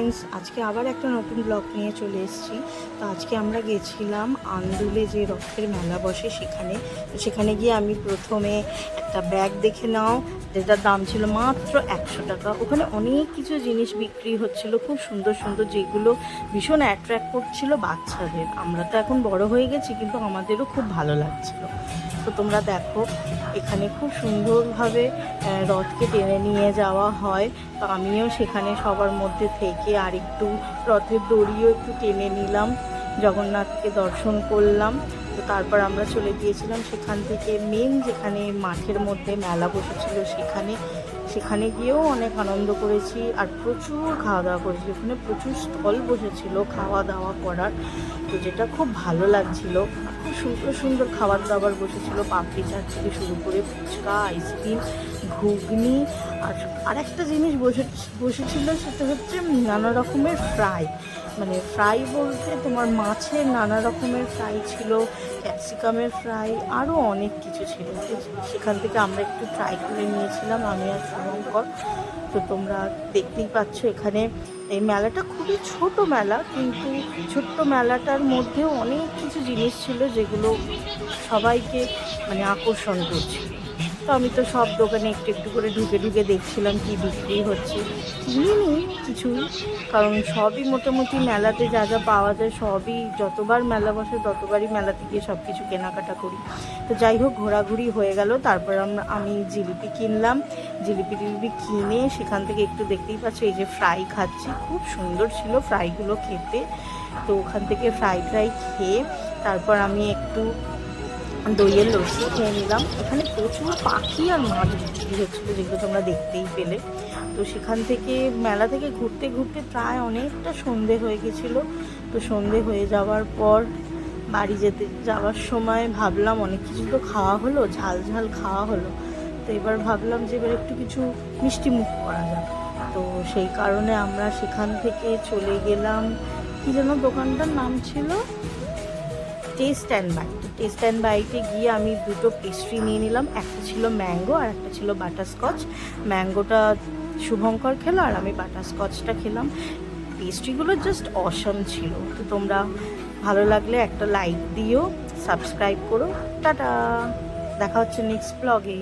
Friends, আজকে আবার একটা নতুন ব্লগ নিয়ে চলে এসেছি। তো আজকে আমরা গেছিলাম আন্দুলে, যে রথের মেলা বসে সেখানে গিয়ে আমি প্রথমে একটা ব্যাগ দেখে নাও, যেটার দাম ছিল মাত্র 100 টাকা। ওখানে অনেক কিছু জিনিস বিক্রি হচ্ছিল, খুব সুন্দর সুন্দর, যেগুলো ভীষণ অ্যাট্রাক্ট করছিল বাচ্চাদের। আমরা তো এখন বড় হয়ে গেছি, কিন্তু আমাদেরও খুব ভালো লাগছিল। তো তোমরা দেখো, এখানে খুব সুন্দরভাবে রথকে টেনে নিয়ে যাওয়া হয়। তো আমিও সেখানে সবার মধ্যে থেকে আর একটু রথের দড়িও একটু টেনে নিলাম, জগন্নাথকে দর্শন করলাম। তো তারপর আমরা চলে গিয়েছিলাম সেখান থেকে মেন যেখানে মাঠের মধ্যে মেলা বসেছিল সেখানে গিয়েও অনেক আনন্দ করেছি, আর প্রচুর খাওয়া দাওয়া করেছি। ওখানে প্রচুর স্টল বসেছিল খাওয়া দাওয়া করার, তো যেটা খুব ভালো লাগছিল। খুব সুন্দর সুন্দর খাবার দাবার বসেছিল, পাপড়ি চাট থেকে শুরু করে ফুচকা, আইসক্রিম, ঘুগনি। আর একটা জিনিস বসেছিল, সেটা হচ্ছে নানা রকমের ফ্রাই। মানে ফ্রাই বলতে তোমার মাছের নানা রকমের ফ্রাই ছিল, ক্যাপসিকামের ফ্রাই, আরও অনেক কিছু ছিল। সেখান থেকে আমরা একটু ট্রাই করে নিয়েছিলাম, আমি আর শুভঙ্কর। তো তোমরা দেখতেই পাচ্ছ, এখানে এই মেলাটা খুবই ছোট মেলা, কিন্তু ছোট্ট মেলাটার মধ্যেও অনেক কিছু জিনিস ছিল যেগুলো সবাইকে মানে আকর্ষণ করছিল। তো আমি তো সব দোকানে একটু একটু করে ঢুকে ঢুকে দেখছিলাম কি বিক্রি হচ্ছে। কিনিনি কিছুই, কারণ সবই মোটামুটি মেলাতে যা যা পাওয়া যায় সবই, যতবার মেলা বসে ততবারই মেলাতে গিয়ে সব কিছু কেনাকাটা করি। তো যাই হোক, ঘোরাঘুরি হয়ে গেল। তারপর আমি জিলিপি কিনলাম। জিলিপি কিনে সেখান থেকে একটু দেখতেই পাচ্ছ, এই যে ফ্রাই খাচ্ছি, খুব সুন্দর ছিল ফ্রাইগুলো খেতে। তো ওখান থেকে ফ্রাই খেয়ে তারপর আমি একটু দইয়ের লস্যি খেয়ে নিলাম। এখানে প্রচুর পাখি আর মাছ বিক্রি হচ্ছিলো, যেগুলো তোমরা দেখতেই পেলে। তো সেখান থেকে মেলা থেকে ঘুরতে ঘুরতে প্রায় অনেকটা সন্ধে হয়ে গেছিলো। তো সন্ধে হয়ে যাওয়ার পর বাড়ি যাওয়ার সময় ভাবলাম, অনেক কিছু তো খাওয়া হলো, ঝাল ঝাল খাওয়া হলো, তো এবার ভাবলাম যে এবার একটু কিছু মিষ্টি মুখ করা যাক। তো সেই কারণে আমরা সেখান থেকে চলে গেলাম, কি যেন দোকানটার নাম ছিল, টেস্ট অ্যান্ড বাইটে গিয়ে আমি দুটো পেস্ট্রি নিয়ে নিলাম। একটা ছিল ম্যাঙ্গো আর একটা ছিল বাটারস্কচ। ম্যাঙ্গোটা শুভঙ্কর খেলো আর আমি বাটারস্কচটা খেলাম। পেস্ট্রিগুলো জাস্ট অসাম ছিল। তো তোমরা ভালো লাগলে একটা লাইক দিও, সাবস্ক্রাইব করো। টাটা, দেখা হচ্ছে নেক্সট ব্লগে।